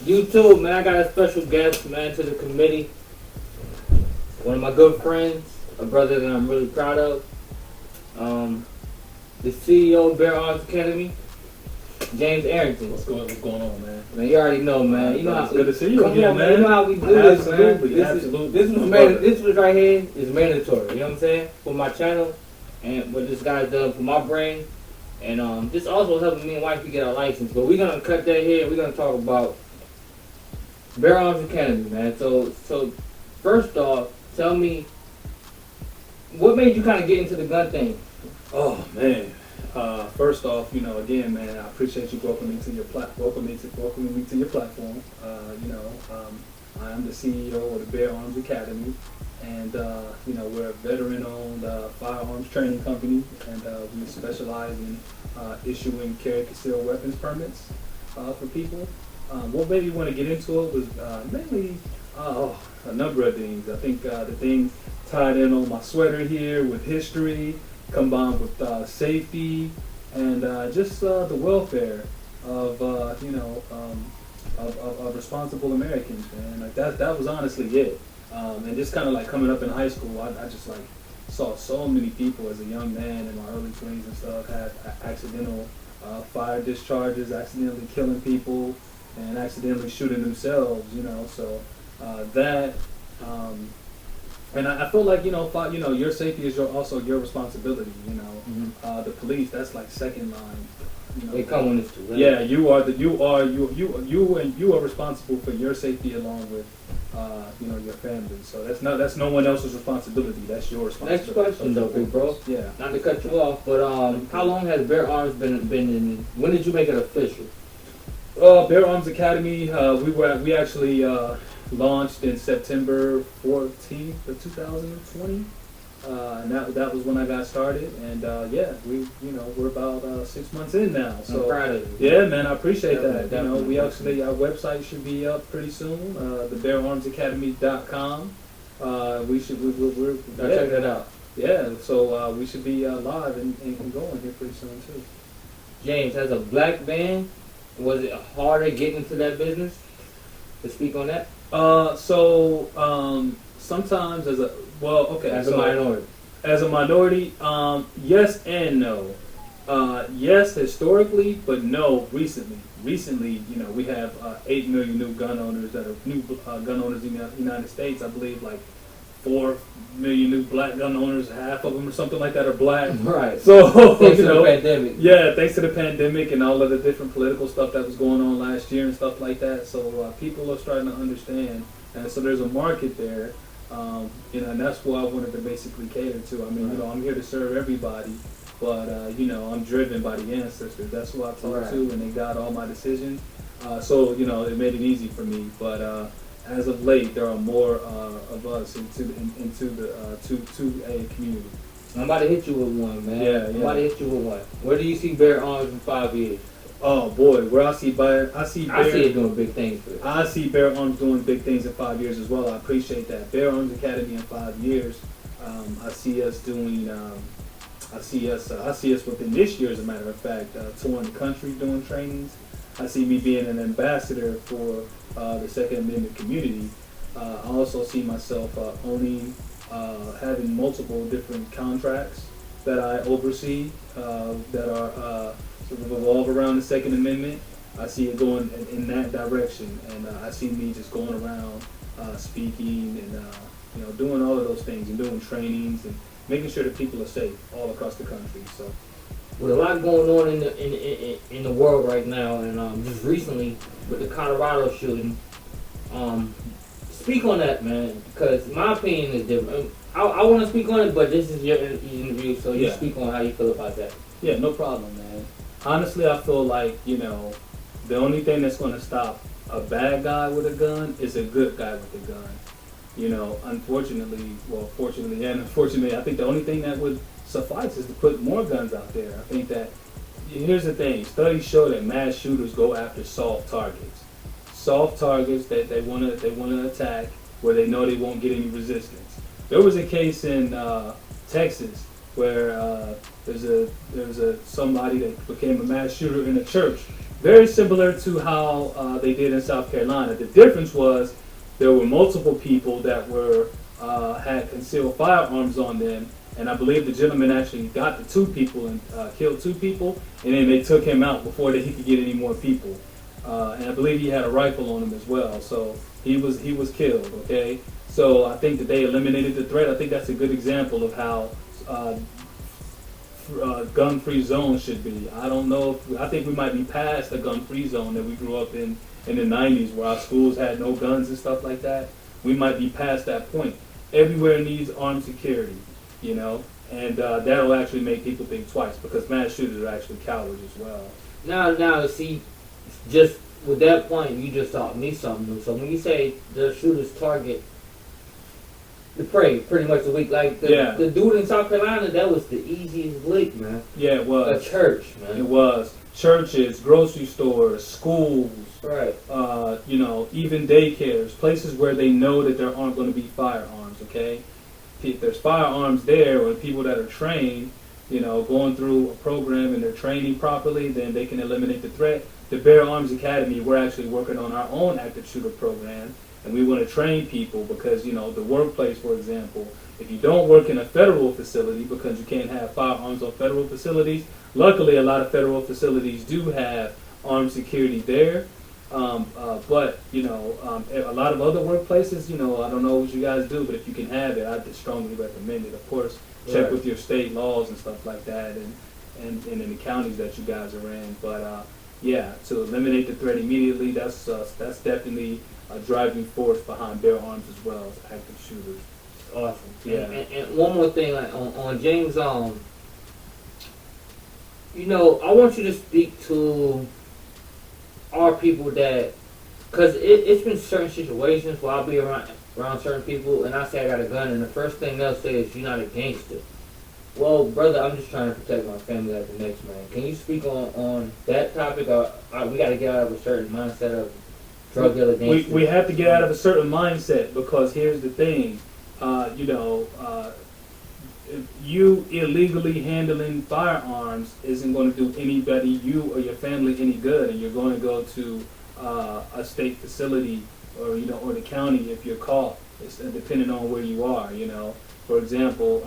YouTube, man, I got a special guest, man, to the committee. One of my good friends, a brother that I'm really proud of. Um, the CEO of Bear Arms Academy, James Arrington. What's going on, man? Man, you already know, man. You know how it's good to see you again, on, man. You know how we do this, man. Absolutely. This was right here is mandatory. You know what I'm saying? For my channel and what this guy's done for my brain, and this also helping me and wifey get our license. But we're gonna cut that here. We're gonna talk about Bear Arms Academy, man. So first off, tell me what made you kind of get into the gun thing. Oh man. First off, again, man, I appreciate you welcoming me to your welcoming me to your platform. I am the CEO of the Bear Arms Academy, and we're a veteran-owned firearms training company, and we specialize in issuing carry concealed weapons permits for people. What made me want to get into it was mainly a number of things. I think the thing tied in on my sweater here with history, combined with safety, and just the welfare of of responsible Americans, man. Like that was honestly it. And just kind of like coming up in high school, I just like saw so many people as a young man in my early 20s and stuff had accidental fire discharges, accidentally killing people, and accidentally shooting themselves. So that. And I feel like your safety is also your responsibility. The police, that's like second line. They come on this too. Right? Yeah, you are responsible for your safety along with your family. So that's no one else's responsibility. That's your responsibility. Next question though, big bro. Yeah. Not to cut you off, but how long has Bear Arms been in? When did you make it official? Bear Arms Academy. We actually launched in September 14th of 2020. And that was when I got started, and we're about 6 months in now. So I'm proud of you. Yeah, man, I appreciate that. Definitely. We actually, our website should be up pretty soon. TheBearArmsAcademy.com. We're Check that out. Yeah, so we should be live and going here pretty soon too. James, as a black man, was it harder getting into that business? To speak on that. Sometimes as a minority. As a minority, yes and no. Yes, historically, but no, recently. Recently, we have 8 million new gun owners in the United States. I believe like 4 million new black gun owners. Half of them or something like that are black. Right. So thanks to the pandemic. Yeah, thanks to the pandemic and all of the different political stuff that was going on last year and stuff like that. So people are starting to understand, and so there's a market there. And that's what I wanted to basically cater to. I mean, I'm here to serve everybody, but I'm driven by the ancestors. That's who I talk to, and they got all my decisions. So it made it easy for me. But as of late, there are more of us into the 2A community. I'm about to hit you with one, man. Yeah. I'm about to hit you with one. Where do you see Bear Arms in 5 years? Oh boy, where I see Bear, I see it doing big things for it. I see Bear Arms doing big things in 5 years as well. I appreciate that. Bear Arms Academy in 5 years. I see us doing. I see us within this year, as a matter of fact, touring the country doing trainings. I see me being an ambassador for the Second Amendment community. I also see myself owning, having multiple different contracts that I oversee that are sort of revolve around the Second Amendment. I see it going in that direction, and I see me just going around speaking and doing all of those things and doing trainings and making sure that people are safe all across the country. So with a lot going on in the world right now, and just recently with the Colorado shooting. Speak on that, man, because my opinion is different. I want to speak on it, but this is your interview, so you speak on how you feel about that. Yeah, no problem, man. Honestly, I feel like, the only thing that's going to stop a bad guy with a gun is a good guy with a gun. Fortunately and unfortunately, I think the only thing that would suffice is to put more guns out there. I think that, here's the thing, studies show that mass shooters go after soft targets. Soft targets that they want to attack where they know they won't get any resistance. There was a case in Texas where there was somebody that became a mass shooter in a church, very similar to how they did in South Carolina. The difference was there were multiple people that had concealed firearms on them, and I believe the gentleman actually got the two people and killed two people, and then they took him out before he could get any more people. And I believe he had a rifle on him as well, so he was killed. Okay, so I think that they eliminated the threat. I think that's a good example of how gun-free zone should be. I don't know. I think we might be past the gun-free zone that we grew up in the 90s, where our schools had no guns and stuff like that. We might be past that point. Everywhere needs armed security, and that'll actually make people think twice, because mass shooters are actually cowards as well. Now, see, just with that point, you just taught me something new. So when you say the shooters target the prey, pretty much the weak, like the dude in South Carolina, that was the easiest lick, man. Yeah, it was. A church, man. It was. Churches, grocery stores, schools, right. Even daycares, places where they know that there aren't going to be firearms, okay? If there's firearms there, or people that are trained, going through a program and they're training properly, then they can eliminate the threat. The Bear Arms Academy, we're actually working on our own active shooter program, and we want to train people because, the workplace, for example, if you don't work in a federal facility, because you can't have firearms on federal facilities, luckily a lot of federal facilities do have armed security there, but, a lot of other workplaces, I don't know what you guys do, but if you can have it, I'd strongly recommend it. Of course, check with your state laws and stuff like that, and in the counties that you guys are in, but to eliminate the threat immediately, that's definitely a driving force behind Bear Arms as well as active shooters. Awesome. Yeah. And one more thing, like on James, I want you to speak to our people that, because it's been certain situations where I'll be around certain people and I say I got a gun, and the first thing they'll say is, "You're not a gangster." Well, brother, I'm just trying to protect my family like the next man. Can you speak on that topic? Or we got to get out of a certain mindset of drug dealer gangster? We have to get out of a certain mindset, because here's the thing. You illegally handling firearms isn't going to do anybody, you or your family, any good, and you're going to go to a state facility or the county if you're caught. It's depending on where you are. For example,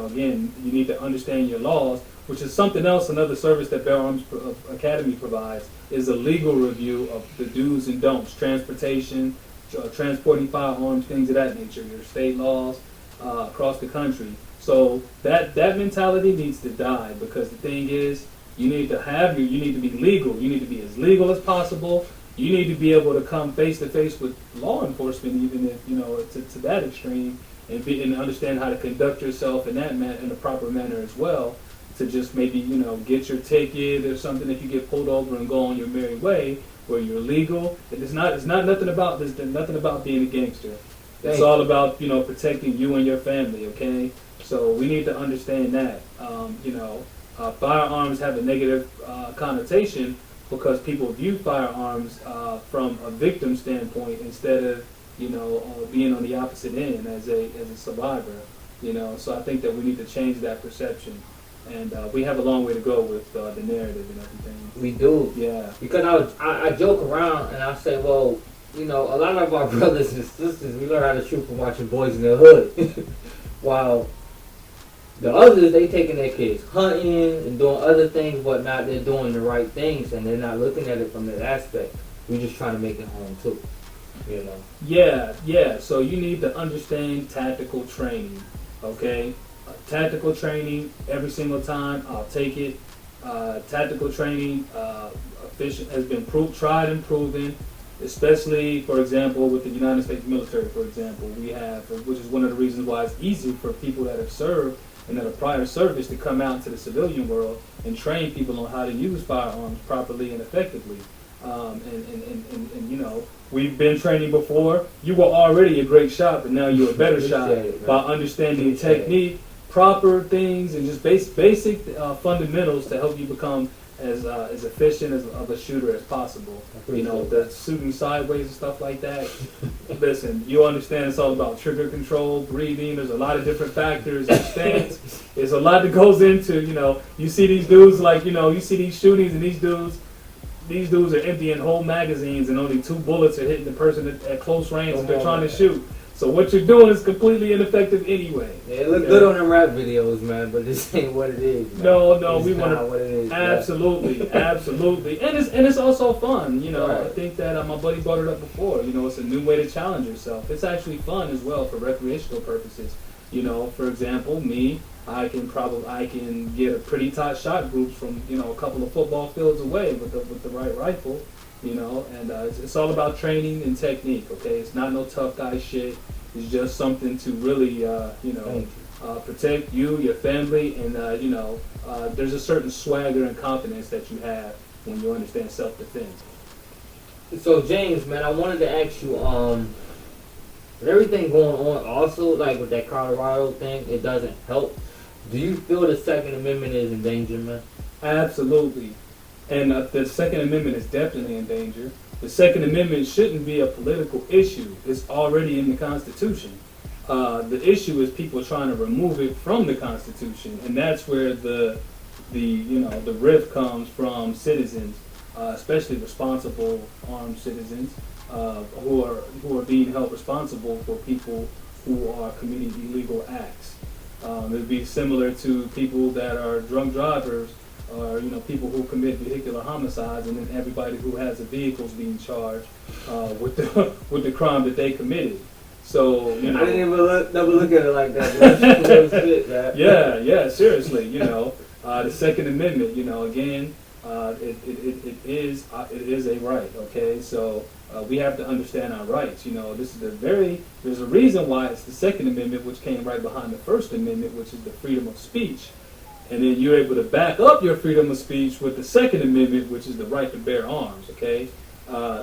again, you need to understand your laws, which is something else. Another service that Bear Arms Academy provides is a legal review of the do's and don'ts, transportation, transporting firearms, things of that nature, your state laws across the country. So that mentality needs to die, because the thing is, you need to be legal. You need to be as legal as possible. You need to be able to come face to face with law enforcement, even if to that extreme, and understand how to conduct yourself in a proper manner as well. To just maybe get your ticket or something if you get pulled over and go on your merry way, where you're legal. It's not nothing about this. There's nothing about being a gangster. It's all about protecting you and your family. Okay, so we need to understand that. Firearms have a negative connotation because people view firearms from a victim standpoint instead of being on the opposite end as a survivor. So I think that we need to change that perception. And we have a long way to go with the narrative and everything. We do. Yeah. Because I joke around and I say, well, a lot of our brothers and sisters, we learn how to shoot from watching Boys in the Hood. While the others, they taking their kids hunting and doing other things, whatnot. They're doing the right things, and they're not looking at it from that aspect. We're just trying to make it home, too. Yeah. So you need to understand tactical training, okay? Tactical training every single time. I'll take it. Tactical training efficient, has been tried and proven, especially, for example, with the United States military, for example. We have, which is one of the reasons why it's easy for people that have served and that are prior service to come out to the civilian world and train people on how to use firearms properly and effectively. And you know, we've been training before. You were already a great shot, but now you're a better shot by understanding technique, proper things, and just basic fundamentals to help you become as efficient of a shooter as possible. You know, the shooting sideways and stuff like that. Listen, you understand it's all about trigger control, breathing. There's a lot of different factors and stance. There's a lot that goes into, you know, you see these dudes like, you know, you see these shootings and these dudes are emptying whole magazines and only 2 bullets are hitting the person at close range that they're trying to shoot. So what you're doing is completely ineffective anyway. Yeah, it look good on them rap videos, man, but this ain't what it is. Man. No, we want to. What it is, absolutely, absolutely, and it's also fun. You know, right. I think that my buddy brought it up before. You know, it's a new way to challenge yourself. It's actually fun as well for recreational purposes. You know, for example, me, I can get a pretty tight shot groups from, you know, a couple of football fields away with the right rifle. You know, and it's all about training and technique, okay? It's not no tough guy shit. It's just something to really, you know, protect you, your family, and, you know, there's a certain swagger and confidence that you have when you understand self-defense. So, James, man, I wanted to ask you, with everything going on also, like with that Colorado thing, it doesn't help. Do you feel the Second Amendment is in danger, man? Absolutely. And the Second Amendment is definitely in danger. The Second Amendment shouldn't be a political issue. It's already in the Constitution. The issue is people trying to remove it from the Constitution, and that's where the rift comes from citizens, especially responsible armed citizens who are being held responsible for people who are committing illegal acts. It would be similar to people that are drunk drivers, or, you know, people who commit vehicular homicides, and then everybody who has a vehicle is being charged with the crime that they committed. So, you know, I didn't even never look at it like that. Yeah, seriously, you know, the Second Amendment, you know, again, it is a right. Okay, so we have to understand our rights. You know, there's a reason why it's the Second Amendment, which came right behind the First Amendment, which is the freedom of speech. And then you're able to back up your freedom of speech with the Second Amendment, which is the right to bear arms, okay?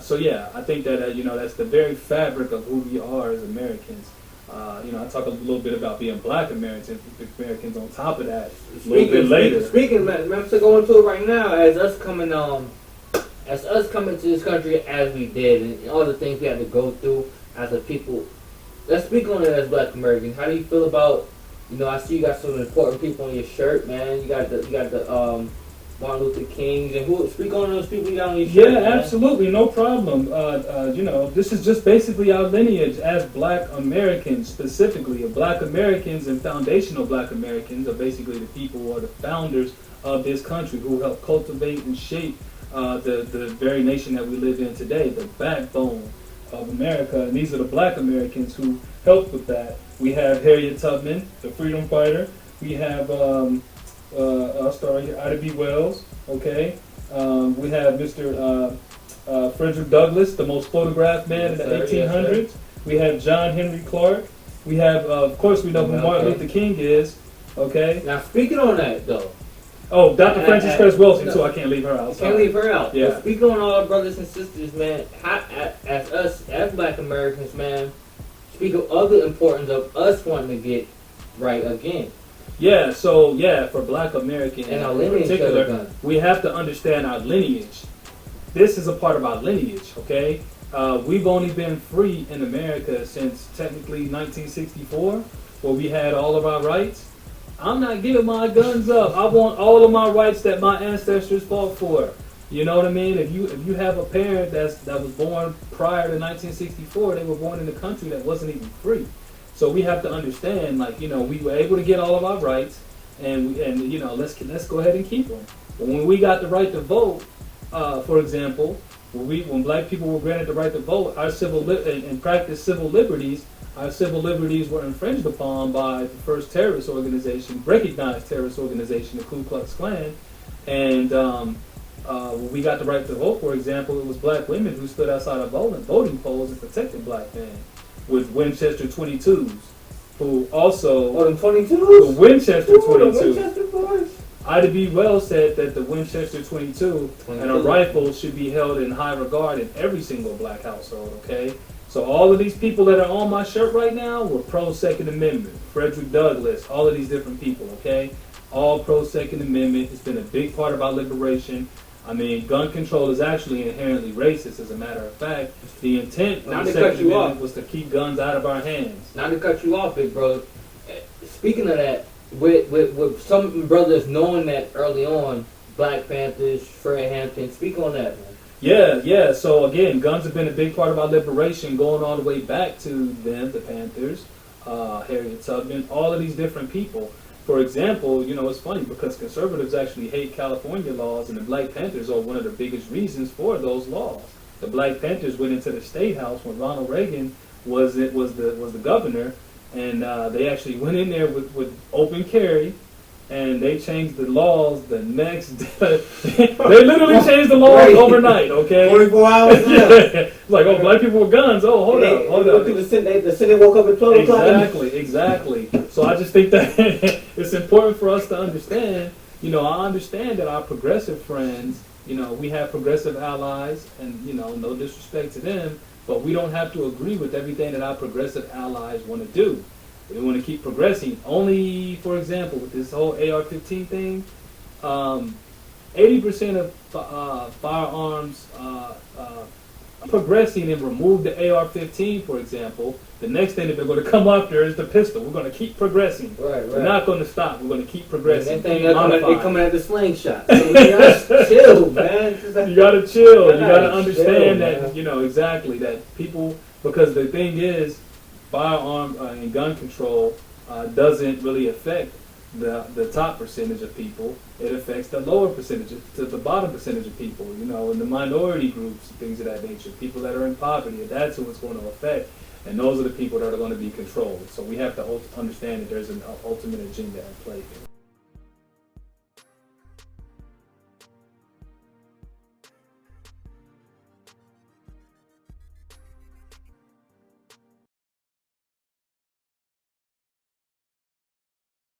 So yeah, I think that, you know, that's the very fabric of who we are as Americans. You know, I talk a little bit about being black Americans on top of that a little bit later. Speaking, man, I'm still going to it right now, as us coming to this country as we did, and all the things we had to go through as a people. Let's speak on it as black Americans. How do you feel about, you know, I see you got some important people on your shirt, man. You got the Martin Luther Kings, and speak on those people you got on your shirt. Yeah, man. Absolutely, no problem. You know, this is just basically our lineage as black Americans, specifically. Black Americans and foundational black Americans are basically the people who are the founders of this country, who helped cultivate and shape the very nation that we live in today, the backbone of America. And these are the black Americans who helped with that. We have Harriet Tubman, the freedom fighter. We have, I'll start here, Ida B. Wells, okay? We have Mr. Frederick Douglass, the most photographed man in the 1800s. Yes, we have John Henry Clark. We have, of course, we know who Martin Luther King is, okay? Now, speaking on that, though. Oh, Dr. Frances Cress Welsing, too. I can't leave her out. Can't leave her out. Yeah. But speaking on all our brothers and sisters, man, as us, as black Americans, man, speak of the importance of us wanting to get right again. Yeah, so, yeah, for black Americans and our in particular, we have to understand our lineage. This is a part of our lineage, okay? We've only been free in America since technically 1964, where we had all of our rights. I'm not giving my guns up. I want all of my rights that my ancestors fought for. You know what I mean? If you have a parent that was born prior to 1964, they were born in a country that wasn't even free. So we have to understand, like, you know, we were able to get all of our rights, and you know, let's go ahead and keep them. But when we got the right to vote, for example, when black people were granted the right to vote, our and practice civil liberties, our civil liberties were infringed upon by the first terrorist organization, recognized terrorist organization, the Ku Klux Klan. And when we got the right to vote, for example, it was black women who stood outside of voting polls and protected black men with Winchester 22s, who also... Oh, them 22s? The Winchester 22. The Winchester boys. Ida B. Wells said that the Winchester 22 and a 22. rifle should be held in high regard in every single black household, okay? So all of these people that are on my shirt right now were pro-Second Amendment. Frederick Douglass, all of these different people, okay? All pro-Second Amendment. It's been a big part of our liberation. I mean, gun control is actually inherently racist, as a matter of fact. The intent of the Second Amendment was to keep guns out of our hands. Not to cut you off, big brother. Speaking of that, with some brothers knowing that early on, Black Panthers, Fred Hampton, speak on that, man. Yeah. So again, guns have been a big part of our liberation, going all the way back to them, the Panthers, Harriet Tubman, all of these different people. For example, you know, it's funny because conservatives actually hate California laws, and the Black Panthers are one of the biggest reasons for those laws. The Black Panthers went into the State House when Ronald Reagan was the governor, and they actually went in there with open carry, and they changed the laws the next day. They literally changed the laws overnight, okay? 24 hours? Yeah. It's like, oh, black people with guns. Oh, hold up. The Senate woke up at 12 o'clock. Exactly. So I just think that it's important for us to understand, you know, I understand that our progressive friends, you know, we have progressive allies, and, you know, no disrespect to them, but we don't have to agree with everything that our progressive allies want to do. They want to keep progressing. Only, for example, with this whole AR-15 thing, 80% of firearms progressing and remove the AR-15, for example. The next thing that they're going to come after is the pistol. We're going to keep progressing. Right. We're not going to stop. We're going to keep progressing. And they're coming at the slingshot. So you gotta chill, man. You got to chill. You got to chill, understand that, man. you know, exactly, that people, because the thing is, firearm and gun control doesn't really affect the top percentage of people. It affects the lower percentage, to the bottom percentage of people, you know, and the minority groups, things of that nature, people that are in poverty, and that's who it's going to affect. And those are the people that are going to be controlled. So we have to understand that there's an ultimate agenda at play here.